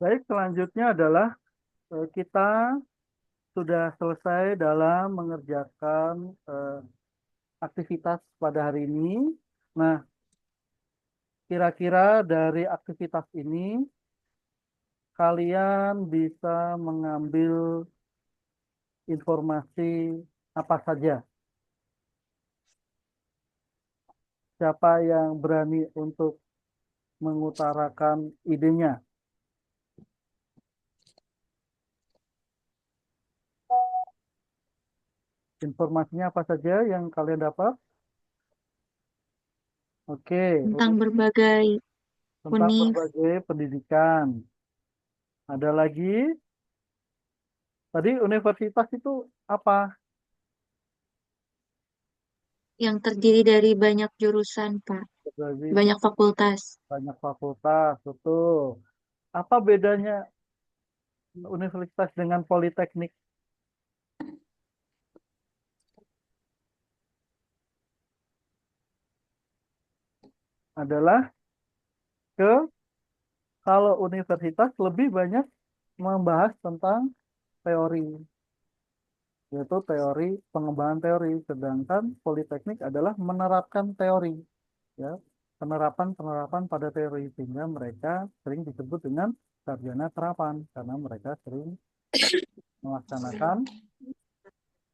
Baik, selanjutnya adalah kita sudah selesai dalam mengerjakan aktivitas pada hari ini. Nah, kira-kira dari aktivitas ini kalian bisa mengambil informasi apa saja? Siapa yang berani untuk mengutarakan idenya? Informasinya apa saja yang kalian dapat? Oke, Tentang berbagai tentang univ berbagai pendidikan. Ada lagi, tadi universitas itu apa? yang terdiri dari banyak jurusan, Pak. Berarti Banyak fakultas. banyak fakultas, betul. Apa bedanya universitas dengan politeknik? Adalah ke kalau universitas lebih banyak membahas tentang teori, yaitu teori pengembangan teori, sedangkan politeknik adalah menerapkan teori, ya, penerapan pada teori sehingga mereka sering disebut dengan sarjana terapan karena mereka sering melaksanakan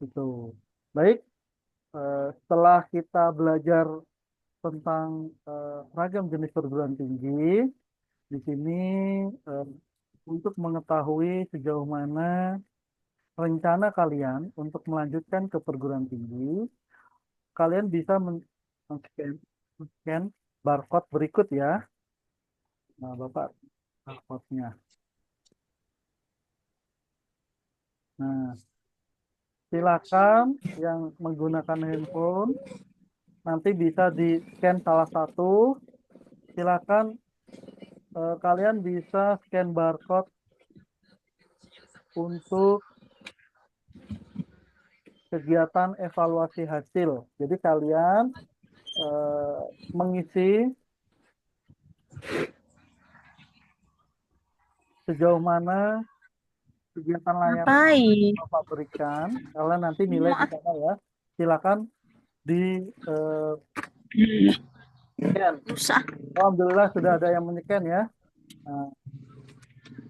itu. Baik, setelah kita belajar tentang ragam jenis perguruan tinggi, di sini eh, untuk mengetahui sejauh mana rencana kalian untuk melanjutkan ke perguruan tinggi, kalian bisa men-scan barcode berikut ya. Nah, Bapak, barcode-nya. Nah, silakan yang menggunakan handphone nanti bisa di-scan salah satu. Silakan kalian bisa scan barcode untuk kegiatan evaluasi hasil. Jadi kalian eh, mengisi sejauh mana kegiatan layar Ngapain? Bapak berikan. Kalian nanti nilai di Maaf. sana ya. Silakan di scan. Susah. Alhamdulillah sudah ada yang men-scan ya. Nah,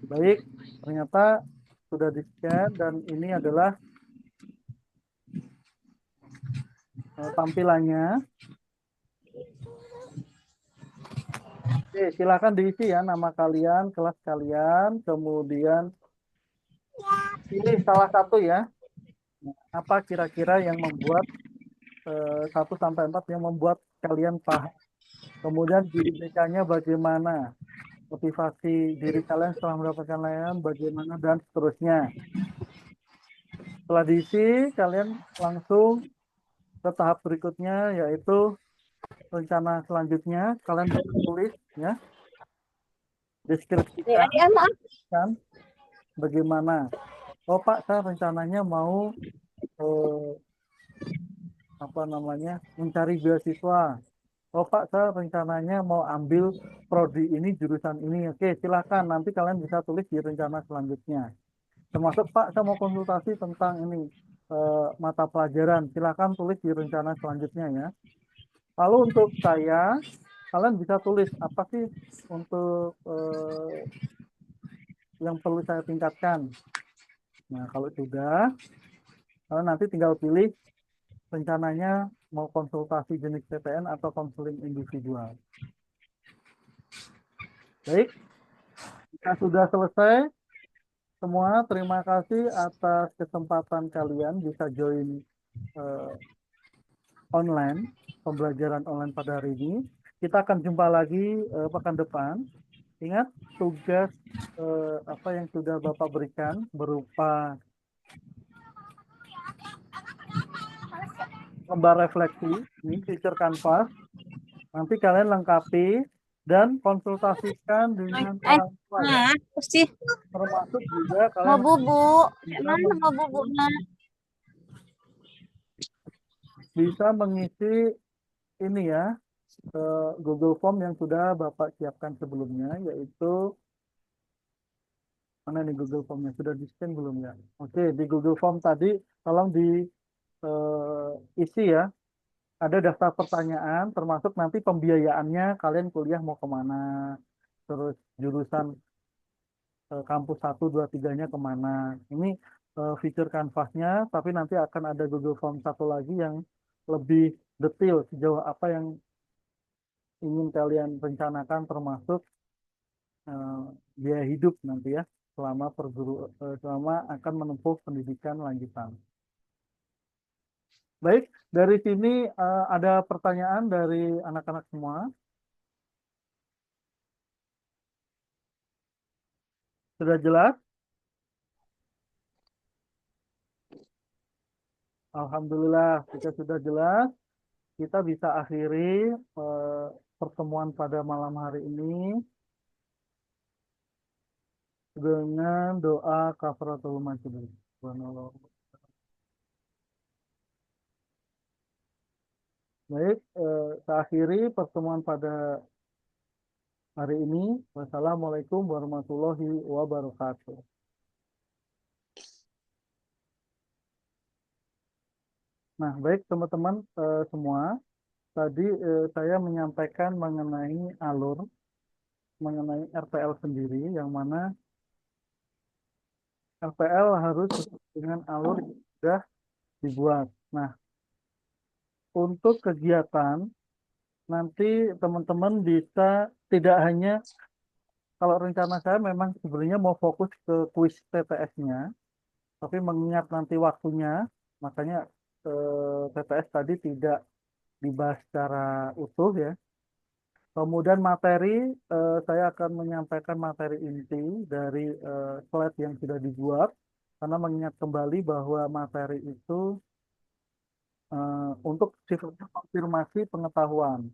baik, ternyata sudah di scan dan ini adalah tampilannya. Oke, silakan diisi ya nama kalian, kelas kalian, kemudian pilih salah satu ya. Apa kira-kira yang membuat 1 sampai 4 yang membuat kalian paham. Kemudian di IPK-nya bagaimana? Motivasi diri kalian setelah mendapatkan layanan bagaimana dan seterusnya. Setelah diisi, kalian langsung ke tahap berikutnya yaitu rencana selanjutnya. Kalian bisa tulis ya, deskripsikan kan bagaimana. Oh Pak, saya rencananya mau eh, apa namanya mencari beasiswa. Oh Pak, saya rencananya mau ambil prodi ini jurusan ini. Oke, silakan nanti kalian bisa tulis di rencana selanjutnya. Termasuk Pak, saya mau konsultasi tentang ini mata pelajaran. Silakan tulis di rencana selanjutnya ya. Lalu untuk saya, kalian bisa tulis apa sih untuk yang perlu saya tingkatkan. Nah, kalau sudah, kalian nanti tinggal pilih rencananya mau konsultasi jenis PTN atau konseling individual. Baik, jika sudah selesai, semua, terima kasih atas kesempatan kalian bisa join eh, online, pembelajaran online pada hari ini. Kita akan jumpa lagi pekan depan. Ingat tugas apa yang sudah Bapak berikan berupa lembar refleksi, ini feature Canvas. Nanti kalian lengkapi dan konsultasikan dengan orang tua ya. Apa sih? Termasuk juga Mau kalian bubuk. bisa Mana mau mengisi, bubuknya? bisa mengisi ini ya, Google Form yang sudah Bapak siapkan sebelumnya, yaitu mana nih Google Form-nya? Sudah di-scan belum ya? Oke, di Google Form tadi tolong diisi ya. Ada daftar pertanyaan, termasuk nanti pembiayaannya, kalian kuliah mau kemana, terus jurusan kampus 1, 2, 3-nya kemana. Ini fitur Canvas-nya, tapi nanti akan ada Google Form satu lagi yang lebih detail sejauh apa yang ingin kalian rencanakan, termasuk eh, biaya hidup nanti ya selama akan menempuh pendidikan lanjutan. Baik, dari sini ada pertanyaan dari anak-anak semua. Sudah jelas? Alhamdulillah, jika sudah jelas, kita bisa akhiri eh, pertemuan pada malam hari ini dengan doa kafaratul majlis. Subhanallah. Baik, saya akhiri pertemuan pada hari ini. Wassalamualaikum warahmatullahi wabarakatuh. Nah, baik teman-teman semua, tadi saya menyampaikan mengenai RPL sendiri, yang mana RPL harus sesuai dengan alur yang sudah dibuat. Nah, untuk kegiatan nanti teman-teman bisa tidak hanya, kalau rencana saya memang sebenarnya mau fokus ke kuis TTS-nya, tapi mengingat nanti waktunya, makanya TTS tadi tidak dibahas secara utuh ya. Kemudian materi, saya akan menyampaikan materi inti dari slide yang sudah dibuat, karena mengingat kembali bahwa materi itu untuk sifatnya konfirmasi pengetahuan.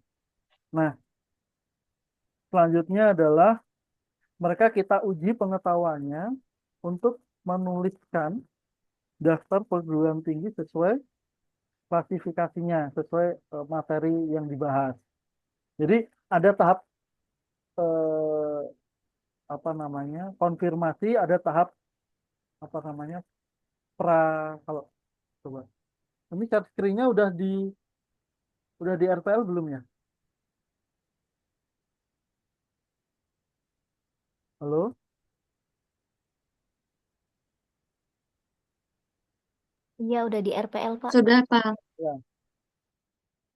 Nah, selanjutnya adalah mereka kita uji pengetahuannya untuk menuliskan daftar perguruan tinggi sesuai klasifikasinya, sesuai materi yang dibahas. Jadi ada tahap eh, apa namanya konfirmasi, ada tahap apa namanya pra, kalau coba ini share screen-nya udah di RPL belum ya? Halo? Iya, udah di RPL, Pak. Sudah, Pak. Ya.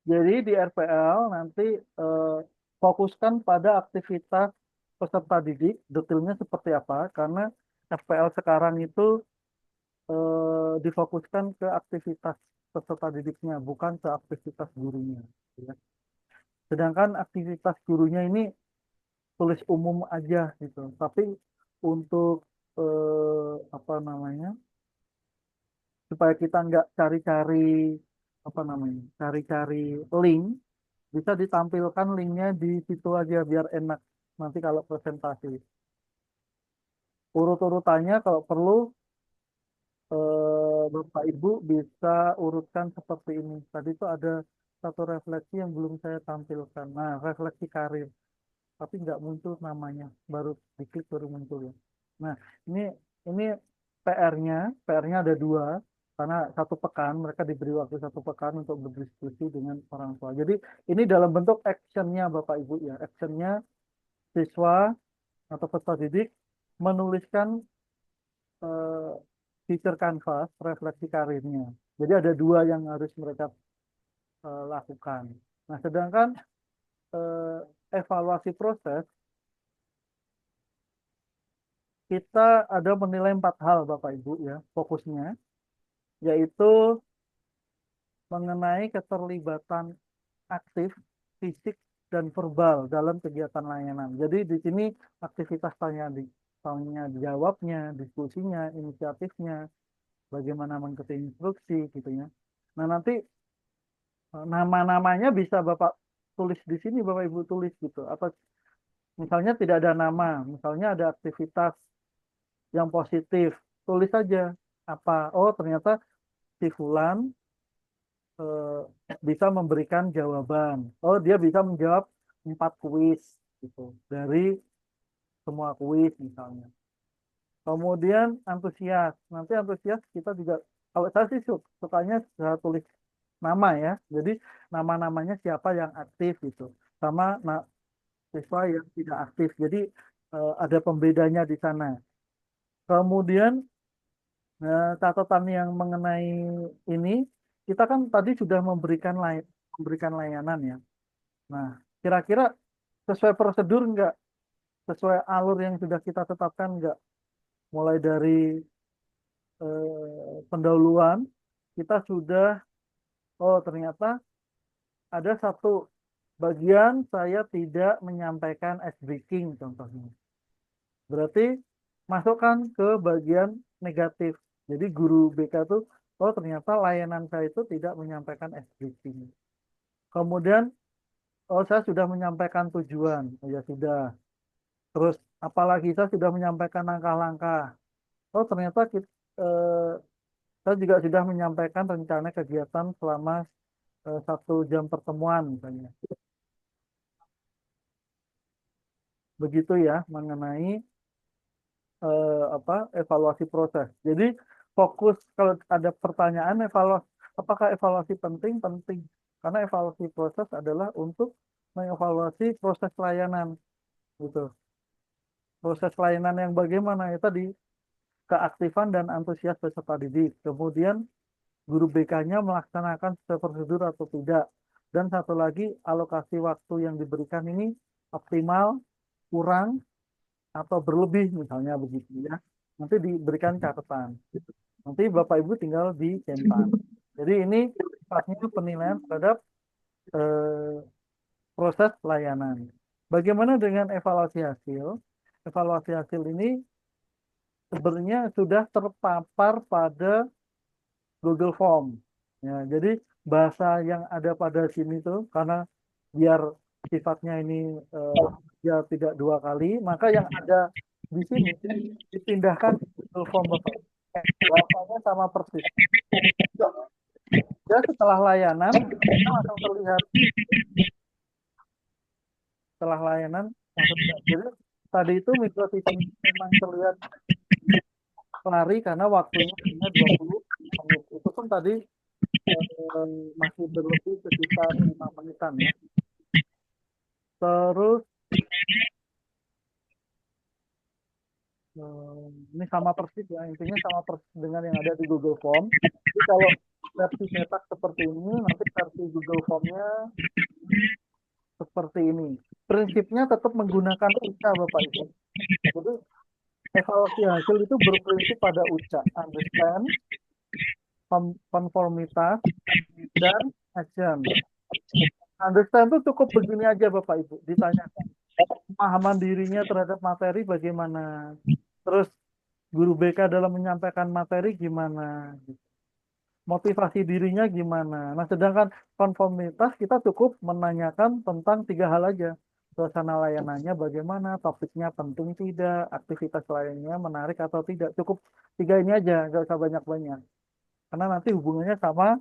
Jadi di RPL nanti eh, fokuskan pada aktivitas peserta didik, detailnya seperti apa, karena FPL sekarang itu difokuskan ke aktivitas peserta didiknya, bukan ke aktivitas gurunya. Ya. Sedangkan aktivitas gurunya ini tulis umum aja gitu, tapi untuk apa namanya, supaya kita nggak cari-cari apa namanya, cari-cari link, bisa ditampilkan linknya di situ aja biar enak nanti kalau presentasi. Urut-urutannya kalau perlu Bapak Ibu bisa urutkan seperti ini. Tadi itu ada satu refleksi yang belum saya tampilkan. Nah, refleksi karir, tapi nggak muncul namanya, baru diklik baru muncul ya. Nah, ini ini PR-nya, PR-nya ada dua, karena satu pekan mereka diberi waktu satu pekan untuk berdiskusi dengan orang tua. Jadi ini dalam bentuk actionnya Bapak Ibu ya, actionnya siswa atau peserta didik menuliskan eh, feature Canvas refleksi karirnya. Jadi ada dua yang harus mereka lakukan. Nah, sedangkan evaluasi proses kita ada menilai 4 hal Bapak Ibu ya, fokusnya, yaitu mengenai keterlibatan aktif, fisik, dan verbal dalam kegiatan layanan. Jadi di sini aktivitas tanya jawabnya, diskusinya, inisiatifnya, bagaimana mengikuti instruksi gitu ya. Nah nanti nama-namanya bisa Bapak tulis di sini, Bapak Ibu tulis gitu. Atau misalnya tidak ada nama, misalnya ada aktivitas yang positif, tulis saja apa. Oh ternyata si Fulan bisa memberikan jawaban. Oh dia bisa menjawab 4 kuis gitu dari semua kuis misalnya. Kemudian antusias. Nanti antusias kita juga kalau saya sih sukanya saya tulis nama ya. Jadi nama-namanya siapa yang aktif gitu. Sama siswa yang tidak aktif. Jadi ada pembedanya di sana. Kemudian catatan yang mengenai ini kita kan tadi sudah memberikan layanan ya. Nah, kira-kira sesuai prosedur enggak? Sesuai alur yang sudah kita tetapkan enggak? Mulai dari pendahuluan kita sudah oh ternyata ada satu bagian saya tidak menyampaikan ice breaking contohnya. Berarti masukkan ke bagian negatif. Jadi guru BK itu oh ternyata layanan saya itu tidak menyampaikan ice breaking. Kemudian oh saya sudah menyampaikan tujuan. Oh, ya sudah. Terus apalagi saya sudah menyampaikan langkah-langkah. Oh ternyata saya juga sudah menyampaikan rencana kegiatan selama 1 jam pertemuan misalnya. Begitu ya mengenai evaluasi proses. Jadi fokus kalau ada pertanyaan evaluasi apakah evaluasi penting? Penting. Karena evaluasi proses adalah untuk mengevaluasi proses layanan gitu. Proses layanan yang bagaimana ya tadi keaktifan dan antusias peserta didik. Kemudian guru BK-nya melaksanakan sesuai prosedur atau tidak. Dan satu lagi, alokasi waktu yang diberikan ini optimal, kurang, atau berlebih misalnya begitu ya. Nanti diberikan catatan. Nanti Bapak Ibu tinggal dicetak. Jadi ini sifatnya penilaian terhadap eh, proses layanan. Bagaimana dengan evaluasi hasil? Evaluasi hasil ini sebenarnya sudah terpapar pada Google Form. Ya, jadi bahasa yang ada pada sini tuh karena biar sifatnya ini ya tidak 2 kali, maka yang ada di sini dipindahkan ke Google Form Bapak. Bahasanya sama persis. Ya setelah layanan kita langsung terlihat setelah layanan langsung terlihat. Jadi tadi itu micro teaching memang terlihat lari karena waktunya hanya 20 menit. Itu pun tadi masih berlebih sekitar 5 menitan ya. Terus ini sama persis ya, intinya sama persis dengan yang ada di Google Form. Jadi kalau versi cetak seperti ini, nanti versi Google Form-nya seperti ini. Prinsipnya tetap menggunakan UCA Bapak Ibu. Jadi evaluasi hasil itu berprinsip pada UCA, understand, konformitas, dan action. Understand itu cukup begini aja Bapak Ibu, ditanyakan. Pemahaman dirinya terhadap materi bagaimana. Terus guru BK dalam menyampaikan materi gimana. Motivasi dirinya gimana. Nah sedangkan konformitas kita cukup menanyakan tentang 3 hal aja. Suasana layanannya bagaimana, topiknya penting tidak, aktivitas lainnya menarik atau tidak. Cukup 3 ini aja, nggak usah banyak-banyak. Karena nanti hubungannya sama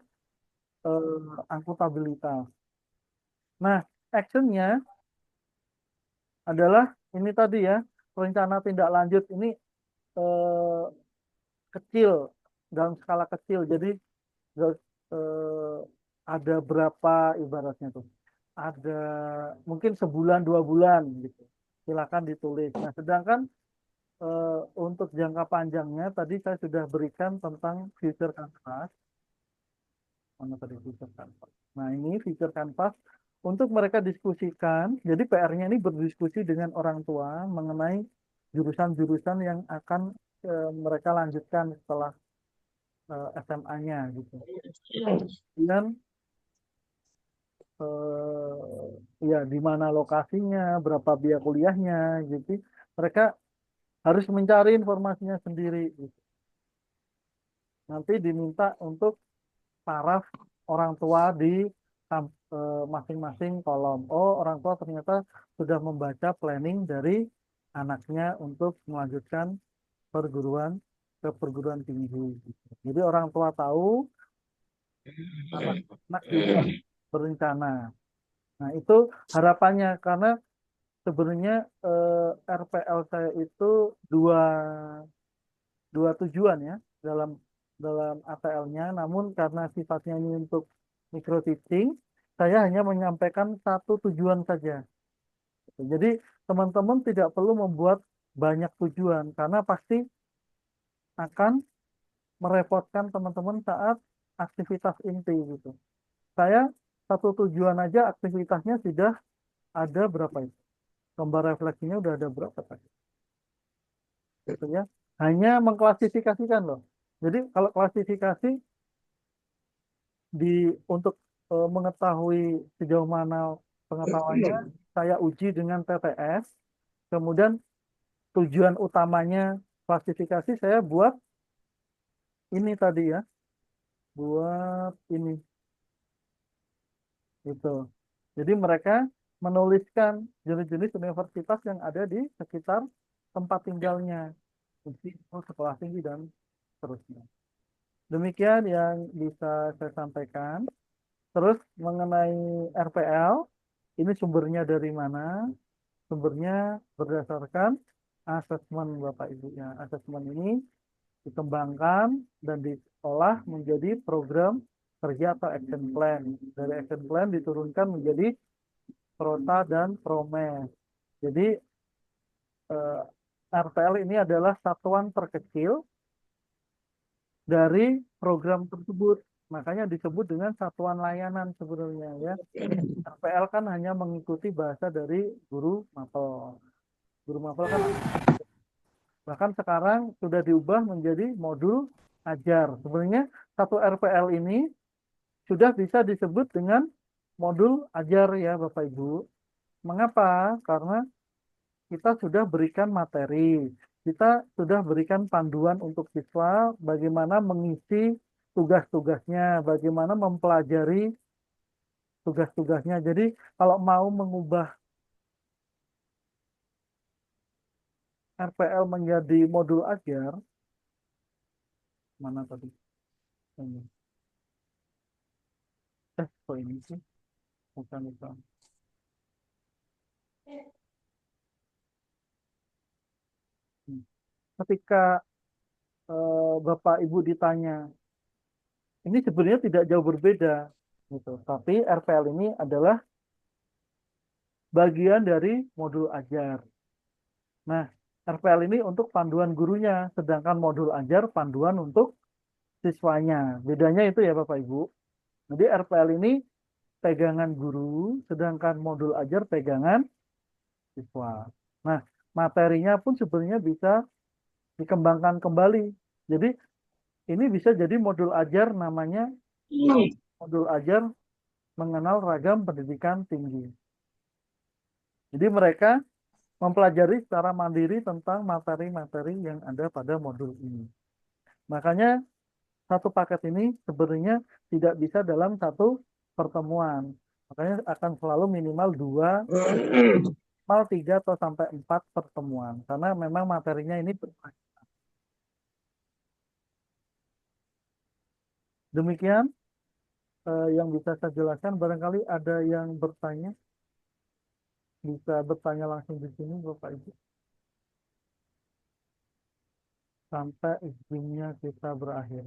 akuntabilitas. Nah, actionnya adalah ini tadi ya, rencana tindak lanjut ini eh, kecil, dalam skala kecil. Jadi eh, ada berapa ibaratnya tuh? Ada mungkin sebulan 2 bulan gitu. Silakan ditulis. Nah, sedangkan untuk jangka panjangnya tadi saya sudah berikan tentang future canvas. Mana tadi future canvas? Nah, ini future canvas untuk mereka diskusikan. Jadi PR-nya ini berdiskusi dengan orang tua mengenai jurusan-jurusan yang akan mereka lanjutkan setelah SMA-nya gitu. Dan ya di mana lokasinya, berapa biaya kuliahnya, gitu. Mereka harus mencari informasinya sendiri. Gitu. Nanti diminta untuk paraf orang tua di masing-masing kolom. Oh, orang tua ternyata sudah membaca planning dari anaknya untuk melanjutkan ke perguruan tinggi. Gitu. Jadi orang tua tahu, anak juga berencana. Nah, itu harapannya karena sebenarnya RPL saya itu dua dua tujuan ya dalam dalam ATL-nya. Namun karena sifatnya ini untuk micro teaching, saya hanya menyampaikan satu tujuan saja. Jadi teman-teman tidak perlu membuat banyak tujuan karena pasti akan merepotkan teman-teman saat aktivitas inti gitu. Saya satu tujuan aja aktivitasnya sudah ada berapa itu? Gambar refleksinya udah ada berapa tadi? Gitu ya. Hanya mengklasifikasikan loh. Jadi kalau klasifikasi untuk mengetahui sejauh mana pengetahuannya, saya uji dengan TTS. Kemudian tujuan utamanya klasifikasi saya buat ini tadi ya, buat ini itu. Jadi mereka menuliskan jenis-jenis universitas yang ada di sekitar tempat tinggalnya, institut, sekolah tinggi dan seterusnya. Demikian yang bisa saya sampaikan. Terus mengenai RPL, ini sumbernya dari mana? Sumbernya berdasarkan asesmen Bapak Ibu ya. Asesmen ini dikembangkan dan diolah menjadi program kerja atau action plan. Dari action plan diturunkan menjadi Prota dan Promes. Jadi RPL ini adalah satuan terkecil dari program tersebut. Makanya disebut dengan satuan layanan sebenarnya ya. RPL kan hanya mengikuti bahasa dari guru mapel. Guru mapel kan bahkan sekarang sudah diubah menjadi modul ajar. Sebenarnya satu RPL ini sudah bisa disebut dengan modul ajar ya Bapak Ibu. Mengapa? Karena kita sudah berikan materi, kita sudah berikan panduan untuk siswa bagaimana mengisi tugas-tugasnya, bagaimana mempelajari tugas-tugasnya. Jadi kalau mau mengubah RPL menjadi modul ajar, mana tadi? Ini. Kok ini sih? Bukan itu. Ketika Bapak Ibu ditanya, ini sebenarnya tidak jauh berbeda, gitu. Tapi RPL ini adalah bagian dari modul ajar. Nah, RPL ini untuk panduan gurunya, sedangkan modul ajar panduan untuk siswanya. Bedanya itu ya Bapak Ibu. Jadi RPL ini pegangan guru, sedangkan modul ajar pegangan siswa. Nah, materinya pun sebenarnya bisa dikembangkan kembali. Jadi ini bisa jadi modul ajar namanya modul ajar mengenal ragam pendidikan tinggi. Jadi mereka mempelajari secara mandiri tentang materi-materi yang ada pada modul ini. Makanya satu paket ini sebenarnya tidak bisa dalam satu pertemuan. Makanya akan selalu minimal 2, minimal 3 atau sampai 4 pertemuan. Karena memang materinya ini berbanyak. Demikian yang bisa saya jelaskan. Barangkali ada yang bertanya. Bisa bertanya langsung di sini Bapak Ibu. Sampai izinnya kita berakhir.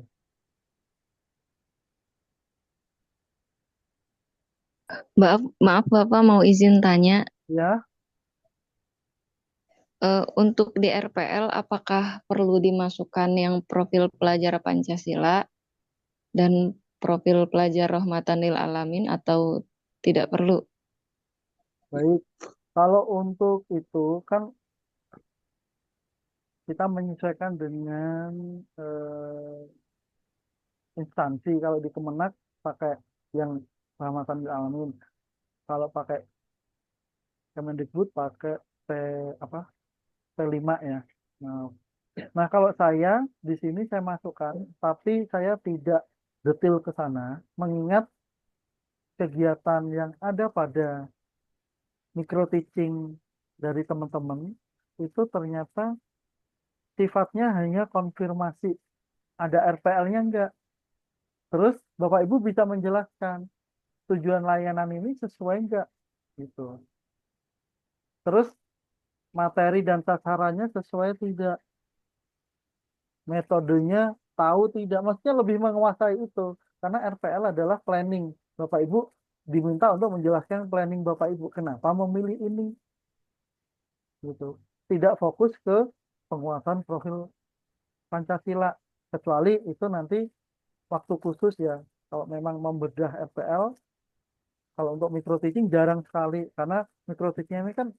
Maaf Bapak mau izin tanya, Ya, untuk di RPL apakah perlu dimasukkan yang profil pelajar Pancasila dan profil pelajar Rahmatan lil Alamin atau tidak perlu? baik. Kalau untuk itu kan kita menyesuaikan dengan instansi. Kalau di Kemenak pakai yang Rahmatan lil Alamin. Kalau pakai Kemendikbud pakai P apa P5 ya. Nah, kalau saya di sini saya masukkan, tapi saya tidak detail ke sana, mengingat kegiatan yang ada pada micro teaching dari teman-teman itu ternyata sifatnya hanya konfirmasi, ada RPL-nya enggak. Terus Bapak Ibu bisa menjelaskan tujuan layanan ini sesuai enggak gitu. Terus materi dan sasarannya sesuai tidak, metodenya tahu tidak, maksudnya lebih menguasai itu karena RPL adalah planning. Bapak Ibu diminta untuk menjelaskan planning Bapak Ibu kenapa memilih ini gitu. Tidak fokus ke penguatan profil Pancasila, kecuali itu nanti waktu khusus ya. Kalau memang membedah RPL, kalau untuk micro teaching jarang sekali karena micro teaching ini kan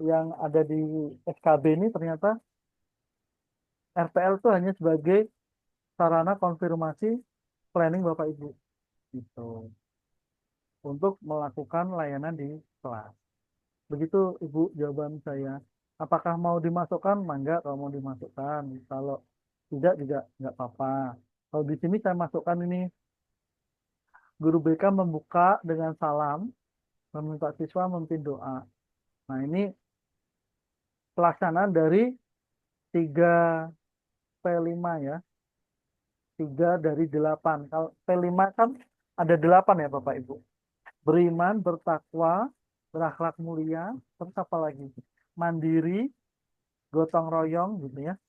yang ada di SKB ini ternyata RPL itu hanya sebagai sarana konfirmasi planning Bapak Ibu gitu untuk melakukan layanan di kelas. Begitu Ibu jawaban saya. Apakah mau dimasukkan? Mangga kalau mau dimasukkan. Kalau tidak juga nggak apa-apa. Kalau di sini saya masukkan ini, guru BK membuka dengan salam, meminta siswa memimpin doa. Nah, ini pelaksanaan dari 3P5 ya. 3 dari 8. Kalau P5 kan ada 8 ya Bapak Ibu. Beriman, bertakwa, berakhlak mulia, terus apa lagi? Mandiri, gotong royong gitu ya.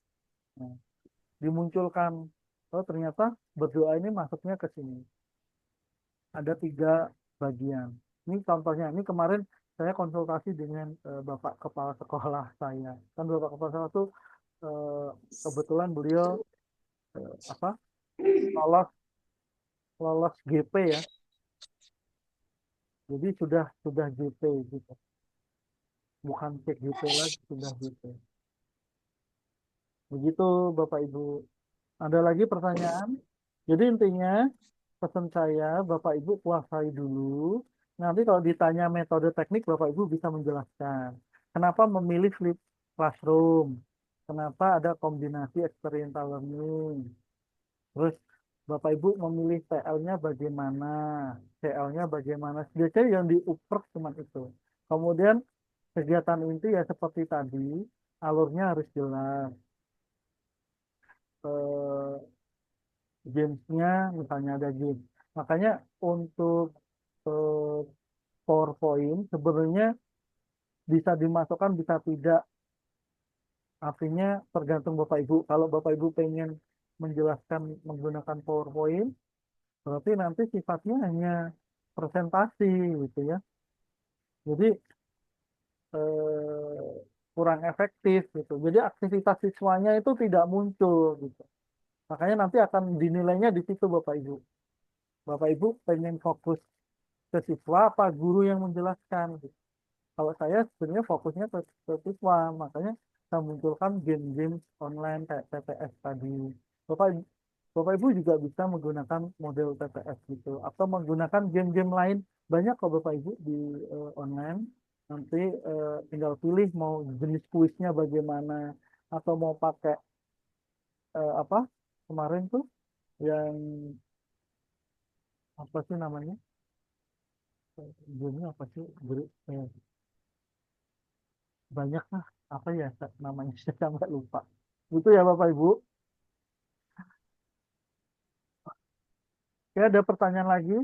Nah, dimunculkan, oh ternyata berdoa ini masuknya ke sini. Ada 3 bagian. Ini contohnya, ini kemarin saya konsultasi dengan Bapak Kepala Sekolah saya. Kan Bapak Kepala Sekolah itu kebetulan beliau apa lolos GP ya. Jadi sudah GP gitu. Bukan cek GP lagi, sudah GP. Begitu Bapak Ibu. Ada lagi pertanyaan? Jadi intinya pesan saya Bapak Ibu kuasai dulu. Nanti kalau ditanya metode teknik Bapak Ibu bisa menjelaskan. Kenapa memilih flip classroom? Kenapa ada kombinasi experiential learning? Terus Bapak Ibu memilih TL-nya bagaimana? CL-nya bagaimana? Biasanya yang diuper cuma itu. Kemudian kegiatan inti ya seperti tadi, alurnya harus jelas. Gamesnya misalnya ada game. Makanya untuk eh, PowerPoint sebenarnya bisa dimasukkan bisa tidak. Artinya tergantung Bapak Ibu. Kalau Bapak Ibu pengen menjelaskan menggunakan PowerPoint, berarti nanti sifatnya hanya presentasi gitu ya. Jadi eh, kurang efektif gitu. Jadi aktivitas siswanya itu tidak muncul gitu. Makanya nanti akan dinilainya di situ Bapak Ibu. Bapak Ibu pengen fokus ke siswa apa guru yang menjelaskan gitu. Kalau saya sebenarnya fokusnya ke siswa, makanya saya munculkan game-game online kayak TTS tadi. Bapak Bapak Ibu juga bisa menggunakan model TTS gitu atau menggunakan game-game lain. Banyak kok Bapak Ibu di online. Nanti tinggal pilih mau jenis kuisnya bagaimana atau mau pakai apa kemarin tuh yang apa sih namanya? Gamenya apa sih? Banyak lah apa ya namanya saya nggak lupa. Itu ya Bapak Ibu. Ya ada pertanyaan lagi?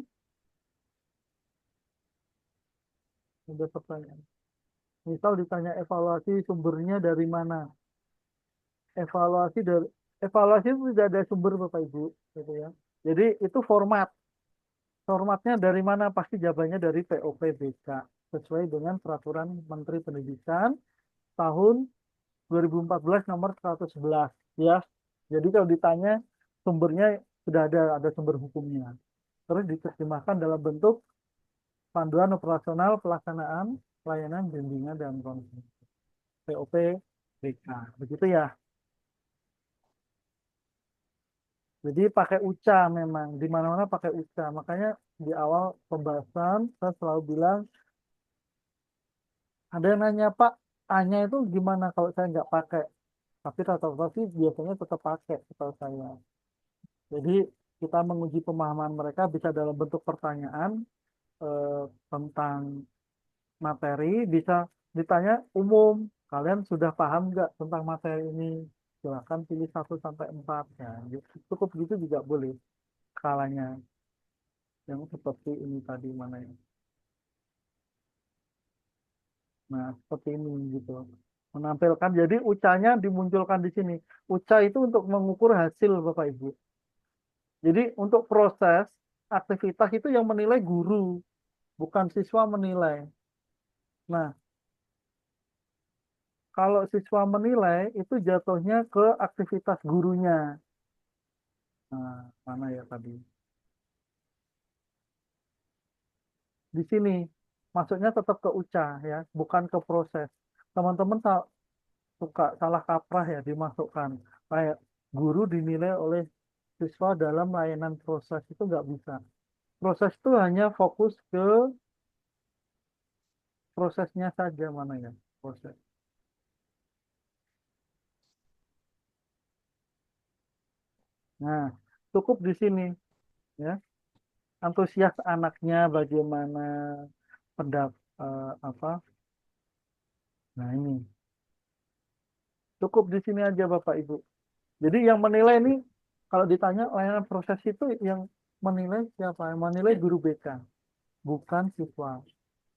Ada pertanyaan. Misal ditanya evaluasi sumbernya dari mana? Evaluasi itu tidak ada sumber Bapak Ibu, gitu ya. Jadi itu formatnya dari mana? Pasti jawabannya dari POPBK sesuai dengan peraturan Menteri Pendidikan tahun 2014 nomor 111 ya. Jadi kalau ditanya sumbernya sudah ada sumber hukumnya. Terus diterjemahkan dalam bentuk panduan operasional pelaksanaan pelayanan bimbingan dan konseling. POP BK. Begitu ya. Jadi pakai uca memang di mana-mana pakai uca. Makanya di awal pembahasan saya selalu bilang ada yang nanya Pak, A-nya itu gimana kalau saya nggak pakai? Tapi rata-rata sih biasanya tetap pakai setahu saya. Jadi kita menguji pemahaman mereka bisa dalam bentuk pertanyaan tentang materi, bisa ditanya umum. Kalian sudah paham nggak tentang materi ini? Silakan pilih 1 sampai 4. Ya, cukup gitu juga boleh skalanya yang seperti ini tadi mana ya. Nah, seperti ini gitu. Menampilkan jadi ucanya dimunculkan di sini. Uca itu untuk mengukur hasil Bapak Ibu. Jadi untuk proses aktivitas itu yang menilai guru, bukan siswa menilai. Nah, kalau siswa menilai itu jatuhnya ke aktivitas gurunya. Nah, mana ya tadi? Di sini masuknya tetap ke uca ya, bukan ke proses. Teman-teman suka salah kaprah ya dimasukkan. Kayak guru dinilai oleh siswa dalam layanan proses itu nggak bisa. Proses itu hanya fokus ke prosesnya saja mana ya proses. Nah, cukup di sini ya. Antusias anaknya bagaimana apa? Nah, ini cukup di sini aja Bapak Ibu. Jadi yang menilai ini kalau ditanya layanan proses itu yang menilai siapa? Yang menilai guru BK, bukan siswa.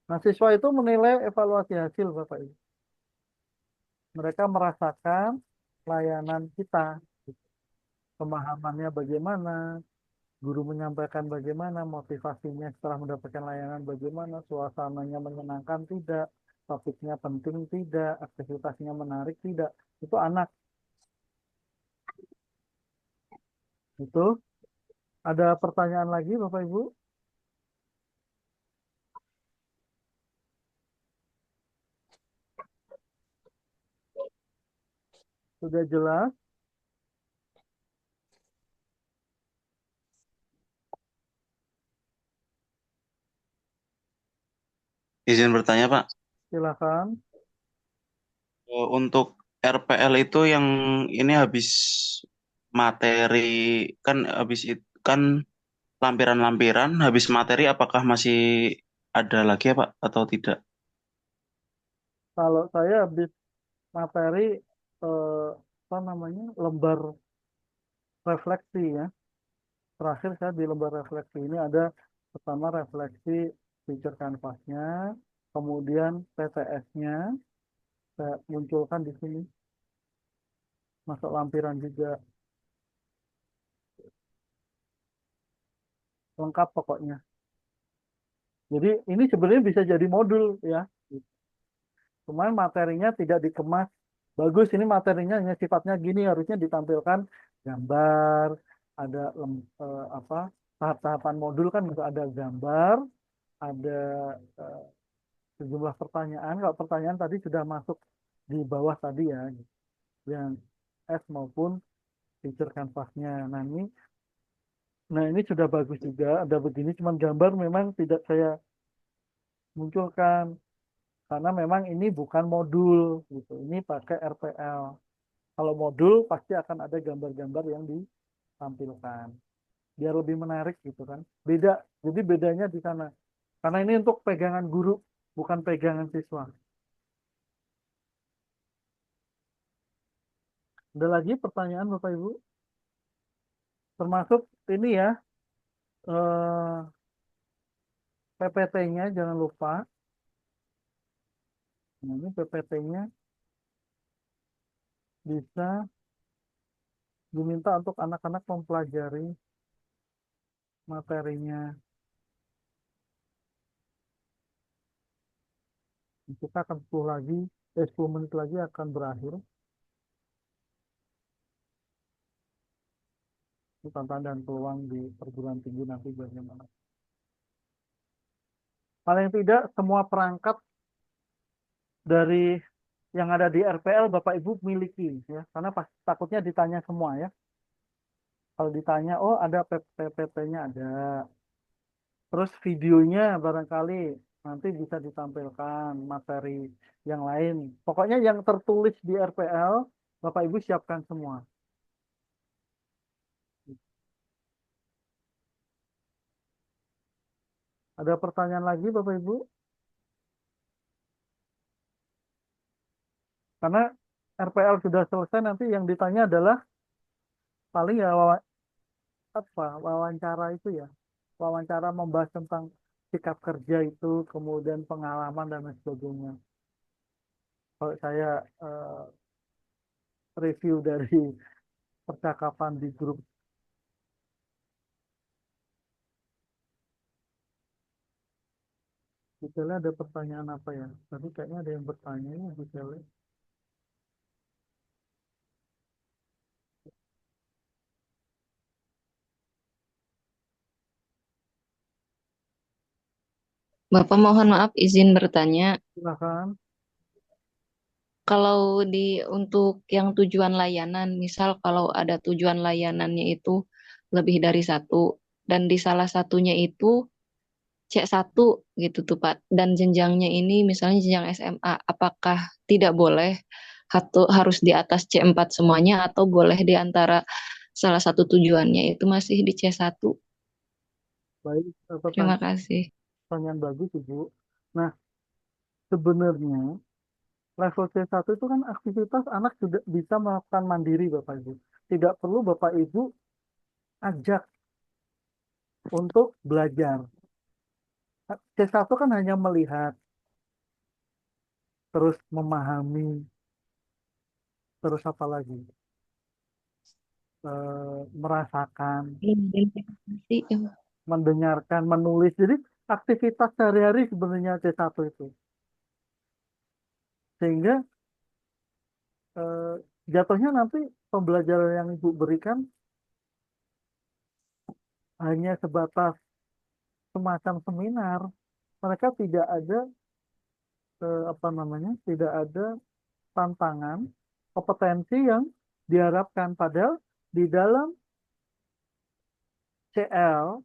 Nah, siswa itu menilai evaluasi hasil Bapak Ibu. Mereka merasakan layanan kita, pemahamannya bagaimana, guru menyampaikan bagaimana, motivasinya setelah mendapatkan layanan bagaimana, suasananya menyenangkan tidak, topiknya penting tidak, aktivitasnya menarik tidak. Itu anak. Itu ada pertanyaan lagi Bapak Ibu? Sudah jelas? Izin bertanya, Pak. Silakan. Untuk RPL itu yang ini habis materi kan lampiran-lampiran habis materi apakah masih ada lagi ya, Pak, atau tidak? Kalau saya habis materi eh, apa namanya lembar refleksi ya. Terakhir saya di lembar refleksi ini ada pertama refleksi feature canvasnya, kemudian PTS-nya saya munculkan di sini, masuk lampiran juga lengkap pokoknya. Jadi ini sebenarnya bisa jadi modul ya. Cuman materinya tidak dikemas bagus. Ini materinya hanya sifatnya gini, harusnya ditampilkan gambar, ada apa tahap-tahapan modul kan bisa ada gambar, ada eh, sejumlah pertanyaan. Kalau pertanyaan tadi sudah masuk di bawah tadi ya, yang S maupun feature canvasnya. Nah ini sudah bagus juga. Ada begini, cuman gambar memang tidak saya munculkan karena memang ini bukan modul gitu. Ini pakai RPL. Kalau modul pasti akan ada gambar-gambar yang ditampilkan biar lebih menarik gitu kan. Beda. Jadi bedanya di sana. Karena ini untuk pegangan guru, bukan pegangan siswa. Ada lagi pertanyaan Bapak Ibu? Termasuk ini ya, PPT-nya jangan lupa. Nah, ini PPT-nya bisa diminta untuk anak-anak mempelajari materinya. Kita akan 10 menit lagi akan berakhir. Itu tantangan dan peluang di perguruan tinggi nanti bagaimana. Paling tidak semua perangkat dari yang ada di RPL Bapak Ibu miliki ya, karena takutnya ditanya semua ya. Kalau ditanya, oh ada PPT-nya ada, terus videonya barangkali nanti bisa ditampilkan materi yang lain. Pokoknya yang tertulis di RPL Bapak Ibu siapkan semua. Ada pertanyaan lagi Bapak Ibu? Karena RPL sudah selesai, nanti yang ditanya adalah paling ya wawancara itu ya. Wawancara membahas tentang sikap kerja itu, kemudian pengalaman dan lain sebagainya. Kalau saya review dari percakapan di grup, detailnya ada pertanyaan apa ya? Tadi kayaknya ada yang bertanya ya detailnya. Bapak mohon maaf izin bertanya, Silakan. kalau untuk yang tujuan layanan, misal kalau ada tujuan layanannya itu lebih dari satu, dan di salah satunya itu C1 gitu tuh Pak, dan jenjangnya ini misalnya jenjang SMA, apakah tidak boleh harus di atas C4 semuanya atau boleh di antara salah satu tujuannya itu masih di C1? Baik, Terima kasih. pertanyaan bagus Ibu. Nah, sebenarnya level C1 itu kan aktivitas anak sudah bisa melakukan mandiri Bapak Ibu. Tidak perlu Bapak Ibu ajak untuk belajar. C1 kan hanya melihat, terus memahami, terus apa lagi? Merasakan, Identifikasi, mendengarkan, menulis. Jadi aktivitas sehari-hari sebenarnya C1 itu. Sehingga jatuhnya nanti pembelajaran yang Ibu berikan hanya sebatas semacam seminar. Mereka tidak ada apa namanya? Tidak ada tantangan, kompetensi yang diharapkan. Padahal di dalam CL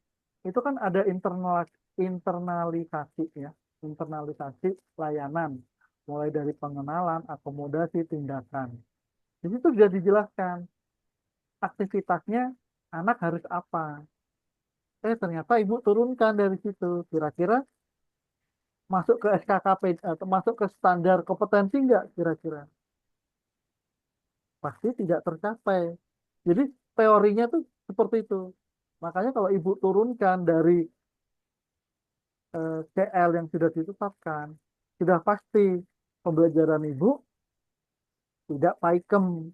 itu kan ada internalisasi ya, internalisasi layanan, mulai dari pengenalan, akomodasi, tindakan. Di situ sudah dijelaskan aktivitasnya anak harus apa. Ternyata ibu turunkan dari situ. Kira-kira masuk ke SKKP atau masuk ke standar kompetensi enggak kira-kira? Pasti tidak tercapai. Jadi teorinya tuh seperti itu. Makanya kalau ibu turunkan dari CL yang sudah ditetapkan, sudah pasti pembelajaran ibu tidak PAIKEM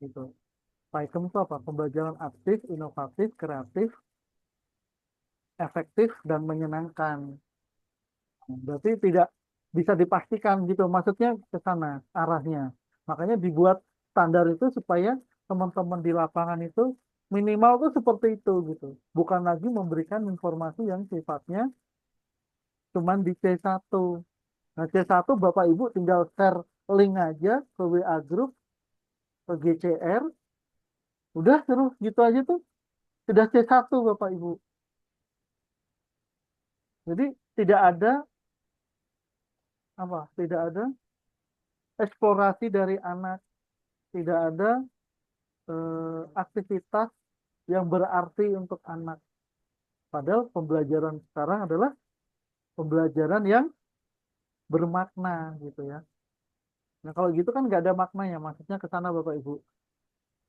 gitu. PAIKEM itu apa? Pembelajaran aktif, inovatif, kreatif, efektif, dan menyenangkan. Berarti tidak bisa dipastikan gitu, maksudnya ke sana arahnya. Makanya dibuat standar itu supaya teman-teman di lapangan itu minimal tuh seperti itu gitu. Bukan lagi memberikan informasi yang sifatnya cuman di C1. Nah, C1 Bapak Ibu tinggal share link aja ke WA Group, ke GCR, udah terus gitu aja tuh sudah C1 Bapak Ibu. Jadi tidak ada apa? Tidak ada eksplorasi dari anak, tidak ada aktivitas yang berarti untuk anak. Padahal pembelajaran sekarang adalah pembelajaran yang bermakna gitu ya. Nah kalau gitu kan nggak ada maknanya, maksudnya ke sana Bapak Ibu.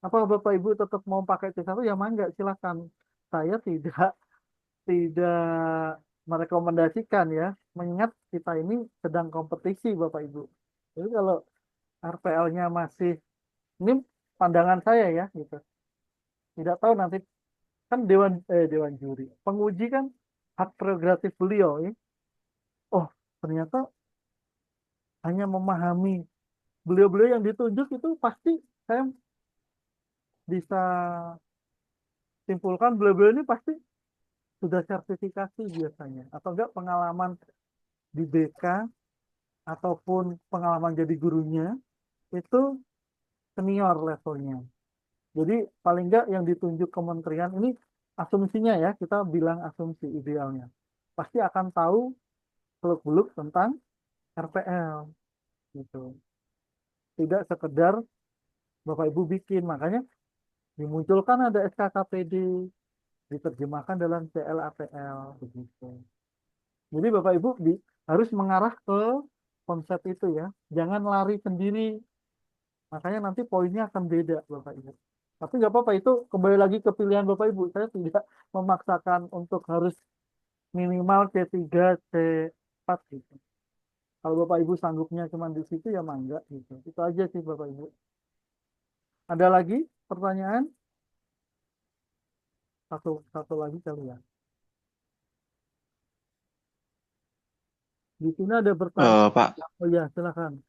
Apa Bapak Ibu tetap mau pakai C1 ya mangga silakan. Saya tidak merekomendasikan ya, mengingat kita ini sedang kompetisi Bapak Ibu. Jadi kalau RPL-nya masih, ini pandangan saya ya gitu. Tidak tahu nanti kan dewan juri, penguji kan hak prerogatif beliau ya. Oh ternyata hanya memahami beliau-beliau yang ditunjuk itu pasti saya bisa simpulkan beliau-beliau ini pasti sudah sertifikasi biasanya atau enggak pengalaman di BK ataupun pengalaman jadi gurunya itu senior levelnya. Jadi paling nggak yang ditunjuk kementerian ini asumsinya ya, kita bilang asumsi idealnya. Pasti akan tahu seluk-beluk tentang RPL gitu. Tidak sekedar Bapak Ibu bikin, makanya dimunculkan ada SKKPD, diterjemahkan dalam CLAPL begitu. Jadi Bapak Ibu harus mengarah ke konsep itu ya. Jangan lari sendiri. Makanya nanti poinnya akan beda Bapak Ibu. Tapi nggak apa-apa, itu kembali lagi ke pilihan Bapak Ibu. Saya tidak memaksakan untuk harus minimal C3, C4 gitu. Kalau Bapak Ibu sanggupnya cuma di situ ya mangga gitu. Itu aja sih Bapak Ibu. Ada lagi pertanyaan? Satu lagi kali ya. Di sini ada pertanyaan. Pak, Oh ya, silakan.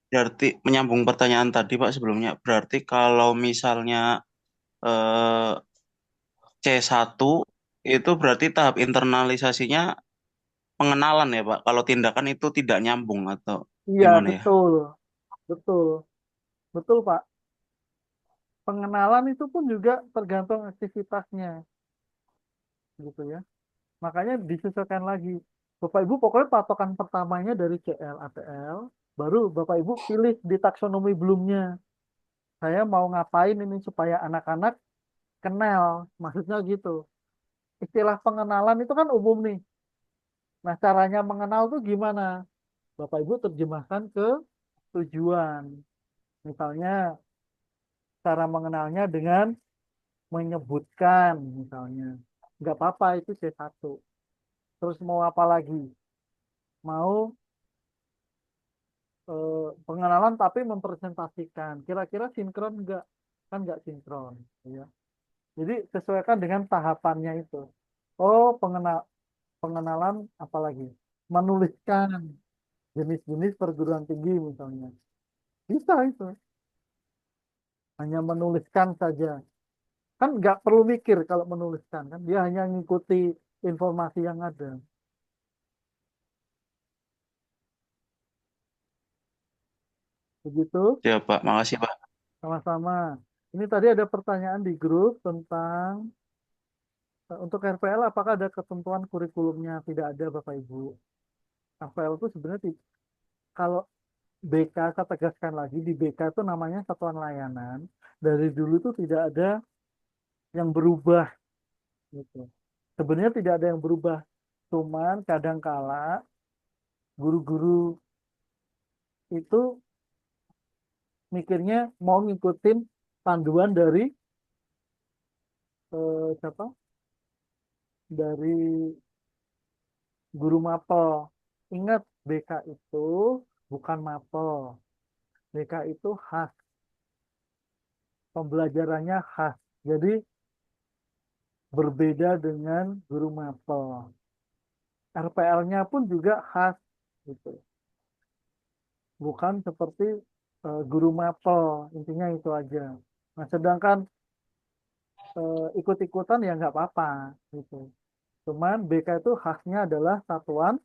berarti menyambung pertanyaan tadi Pak sebelumnya, berarti kalau misalnya eh, C1 itu berarti tahap internalisasinya pengenalan ya Pak. Kalau tindakan itu tidak nyambung atau Iya, gimana ya? betul. Betul. Betul, Pak. Pengenalan itu pun juga tergantung aktivitasnya, gitu ya. Makanya disesuaikan lagi. Bapak Ibu pokoknya patokan pertamanya dari CL, ATL, baru Bapak Ibu pilih di taksonomi belumnya. Saya mau ngapain ini supaya anak-anak kenal, maksudnya gitu. Istilah pengenalan itu kan umum nih. Nah, caranya mengenal tuh gimana? Bapak Ibu terjemahkan ke tujuan. Misalnya, cara mengenalnya dengan menyebutkan, misalnya. Nggak apa-apa, itu C1. Terus mau apa lagi? Mau pengenalan tapi mempresentasikan. Kira-kira sinkron nggak? Kan nggak sinkron. Ya. Jadi sesuaikan dengan tahapannya itu. Oh, pengenalan apalagi? Menuliskan jenis-jenis perguruan tinggi misalnya. Bisa itu. Hanya menuliskan saja. Kan nggak perlu mikir kalau menuliskan. Kan dia hanya ngikuti informasi yang ada. Begitu. Ya Pak, makasih Pak. Sama-sama. Ini tadi ada pertanyaan di grup tentang untuk RPL apakah ada ketentuan kurikulumnya? Tidak ada Bapak Ibu. RPL itu sebenarnya kalau BK saya tegaskan lagi di BK itu namanya satuan layanan. Dari dulu itu tidak ada yang berubah gitu. Sebenarnya tidak ada yang berubah. Cuman kadang-kala guru-guru itu mikirnya mau ngikutin panduan dari siapa? Dari guru mapel. Ingat BK itu bukan mapel. BK itu khas, pembelajarannya khas. Jadi berbeda dengan guru mapel. RPL-nya pun juga khas gitu. Bukan seperti guru mapel, intinya itu aja. Nah, sedangkan ikut-ikutan ya nggak apa-apa gitu. Cuman BK itu khasnya adalah satuan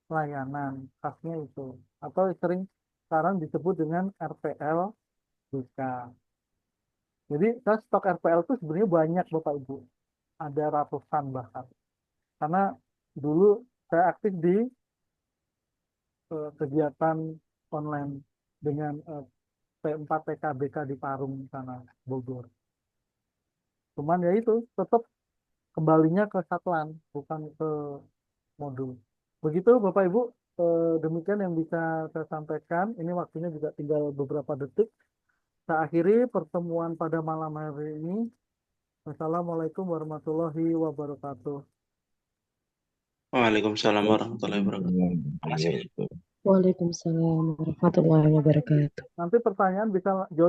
layanan, khasnya itu. Atau sering sekarang disebut dengan RPL BK. Jadi saya stok RPL itu sebenarnya banyak Bapak Ibu. Ada ratusan bahkan. Karena dulu saya aktif di kegiatan online dengan P4 TKBK di Parung sana, Bogor. Cuman ya itu tetap kembalinya ke satuan, bukan ke modul. Begitu Bapak Ibu, demikian yang bisa saya sampaikan. Ini waktunya juga tinggal beberapa detik. Saya akhiri pertemuan pada malam hari ini. Wassalamualaikum warahmatullahi wabarakatuh. Waalaikumsalam warahmatullahi wabarakatuh. Makasih. Waalaikumsalam warahmatullahi wabarakatuh. Nanti pertanyaan bisa